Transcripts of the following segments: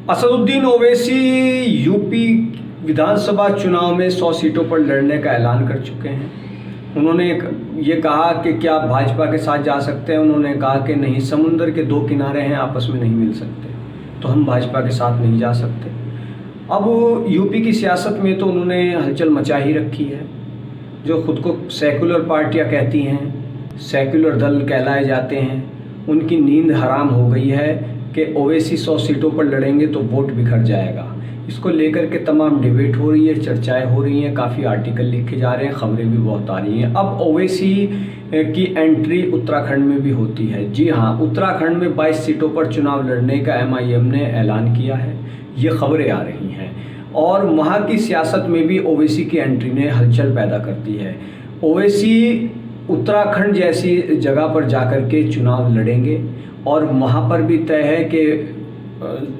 Asaduddin Owaisi UP विधानसभा चुनाव में 100 सीटों पर लड़ने का ऐलान कर चुके हैं। उन्होंने ये कहा कि क्या आप भाजपा के साथ जा सकते हैं। उन्होंने कहा कि नहीं, समुंदर के दो किनारे हैं, आपस में नहीं मिल सकते, तो हम भाजपा के साथ नहीं जा सकते। अब यूपी की सियासत में तो उन्होंने हलचल मचा ही रखी है। जो खुद को सेकुलर पार्टियां कहती हैं, सेकुलर दल कहलाए जाते हैं, उनकी नींद हराम हो गई है कि ओवैसी 100 सीटों पर लड़ेंगे तो वोट बिखर जाएगा। इसको लेकर के तमाम डिबेट हो रही है, चर्चाएं हो रही हैं, काफ़ी आर्टिकल लिखे जा रहे हैं, खबरें भी बहुत आ रही हैं। अब ओवैसी की एंट्री उत्तराखंड में भी होती है। जी हाँ, उत्तराखंड में 22 सीटों पर चुनाव लड़ने का MIM ने ऐलान किया है, ये खबरें आ रही हैं। और वहाँ की सियासत में भी ओवैसी की एंट्री ने हलचल पैदा करती है। ओवैसी उत्तराखंड जैसी जगह पर जाकर के चुनाव लड़ेंगे और वहाँ पर भी तय है कि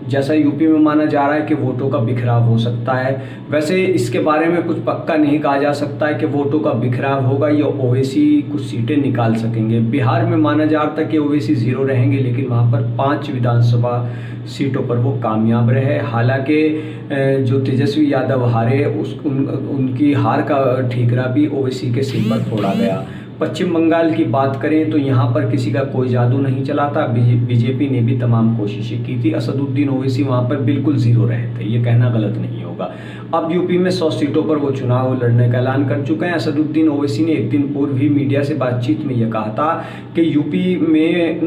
जैसा यूपी में माना जा रहा है कि वोटों का बिखराव हो सकता है, वैसे इसके बारे में कुछ पक्का नहीं कहा जा सकता है कि वोटों का बिखराव होगा या ओवैसी कुछ सीटें निकाल सकेंगे। बिहार में माना जा रहा था कि ओवैसी 0 रहेंगे, लेकिन वहाँ पर 5 विधानसभा सीटों पर वो कामयाब रहे। हालांकि जो तेजस्वी यादव हारे, उनकी हार का ठीकरा भी ओवैसी के सिर पर फोड़ा गया। पश्चिम बंगाल की बात करें तो यहाँ पर किसी का कोई जादू नहीं चला था। बीजेपी ने भी तमाम कोशिशें की थी। असदुद्दीन ओवैसी वहाँ पर बिल्कुल 0 रहे थे, ये कहना गलत नहीं होगा। अब यूपी में 100 सीटों पर वो चुनाव लड़ने का ऐलान कर चुके हैं। असदुद्दीन ओवैसी ने एक दिन पूर्व ही मीडिया से बातचीत में ये कहा था कि यूपी में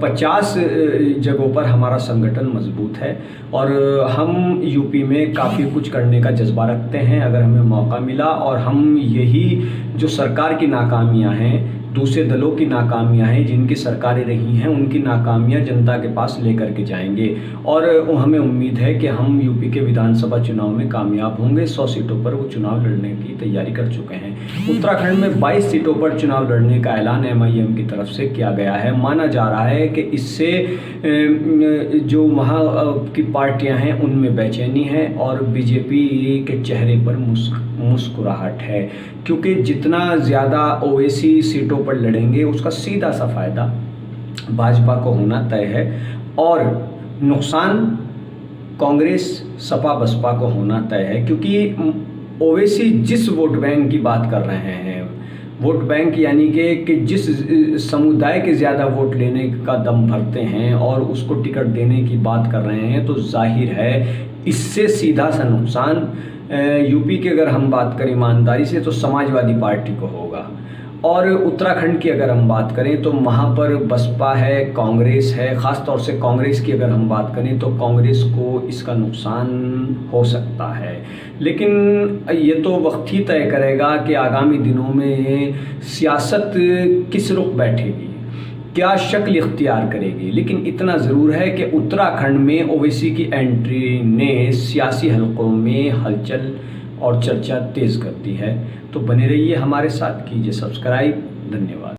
50 जगहों पर हमारा संगठन मजबूत है और हम यूपी में काफ़ी कुछ करने का जज्बा रखते हैं अगर हमें मौका मिला, और हम यही जो सरकार की नाकामियां हैं, दूसरे दलों की नाकामियां हैं, जिनकी सरकारें रही हैं, उनकी नाकामियां जनता के पास लेकर के जाएंगे और हमें उम्मीद है कि हम यूपी के विधानसभा चुनाव में कामयाब होंगे। 100 सीटों पर वो चुनाव लड़ने की तैयारी कर चुके हैं। उत्तराखंड में 22 सीटों पर चुनाव लड़ने का ऐलान MIM की तरफ से किया गया है। माना जा रहा है कि इससे जो वहाँ की पार्टियाँ हैं उनमें बेचैनी है और बीजेपी के चेहरे पर मुस्कुराहट है, क्योंकि जितना ज़्यादा ओवैसी सीटों पर लड़ेंगे उसका सीधा सा फायदा भाजपा को होना तय है और नुकसान कांग्रेस सपा बसपा को होना तय है। क्योंकि ओवैसी जिस वोट बैंक की बात कर रहे हैं, वोट बैंक यानी कि जिस समुदाय के ज़्यादा वोट लेने का दम भरते हैं और उसको टिकट देने की बात कर रहे हैं, तो जाहिर है इससे सीधा सा नुकसान यूपी की अगर हम बात करें ईमानदारी से तो समाजवादी पार्टी को होगा। और उत्तराखंड की अगर हम बात करें तो वहाँ पर बसपा है, कांग्रेस है। ख़ास तौर से कांग्रेस की अगर हम बात करें तो कांग्रेस को इसका नुकसान हो सकता है, लेकिन ये तो वक्त ही तय करेगा कि आगामी दिनों में सियासत किस रुख बैठेगी, क्या शक्ल इख्तियार करेगी। लेकिन इतना ज़रूर है कि उत्तराखंड में ओवैसी की एंट्री ने सियासी हलकों में हलचल और चर्चा तेज़ कर दी है। तो बने रहिए हमारे साथ, कीजिए सब्सक्राइब। धन्यवाद।